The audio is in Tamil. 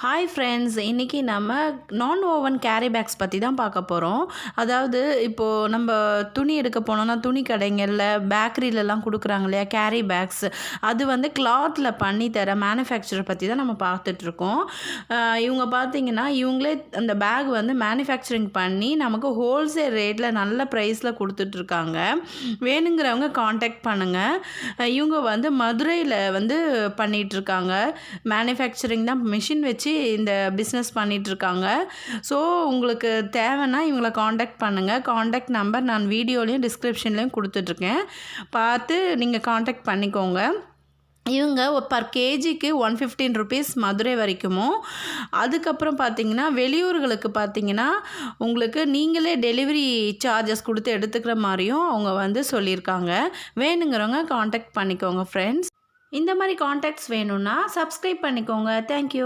ஹாய் ஃப்ரெண்ட்ஸ், இன்றைக்கி நம்ம நான் ஓவன் கேரி பேக்ஸ் பற்றி தான் பார்க்க போகிறோம். அதாவது இப்போது நம்ம துணி எடுக்க போனோம்னா துணி கடைங்களில் பேக்கரியிலலாம் கொடுக்குறாங்க இல்லையா கேரி பேக்ஸ், அது வந்து கிளாத்தில் பண்ணி தர மேனுஃபேக்சரை பற்றி தான் நம்ம பார்த்துட்ருக்கோம். இவங்க பார்த்திங்கன்னா இவங்களே அந்த பேக் வந்து மேனுஃபேக்சரிங் பண்ணி நமக்கு ஹோல்சேல் ரேட்டில் நல்ல ப்ரைஸில் கொடுத்துட்ருக்காங்க. வேணுங்கிறவங்க காண்டாக்ட் பண்ணுங்கள். இவங்க வந்து மதுரையில் வந்து பண்ணிகிட்ருக்காங்க. மேனுஃபேக்சரிங் தான் மிஷின் வச்சு இந்த பிஸ்னஸ் பண்ணிகிட்ருக்காங்க. ஸோ உங்களுக்கு தேவைன்னா இவங்களை காண்டாக்ட் பண்ணுங்கள். காண்டாக்ட் நம்பர் நான் வீடியோலையும் டிஸ்கிரிப்ஷன்லேயும் கொடுத்துட்ருக்கேன், பார்த்து நீங்கள் காண்டாக்ட் பண்ணிக்கோங்க. இவங்க பர் கேஜிக்கு 115 ருபீஸ் மதுரை வரைக்குமோ. அதுக்கப்புறம் பார்த்திங்கன்னா வெளியூர்களுக்கு பார்த்திங்கன்னா உங்களுக்கு நீங்களே டெலிவரி சார்ஜஸ் கொடுத்து எடுத்துக்கிற மாதிரியும் அவங்க வந்து சொல்லியிருக்காங்க. வேணுங்கிறவங்க காண்டாக்ட் பண்ணிக்கோங்க ஃப்ரெண்ட்ஸ். இந்த மாதிரி காண்டாக்ட்ஸ் வேணும்னா சப்ஸ்கிரைப் பண்ணிக்கோங்க. தேங்க்யூ.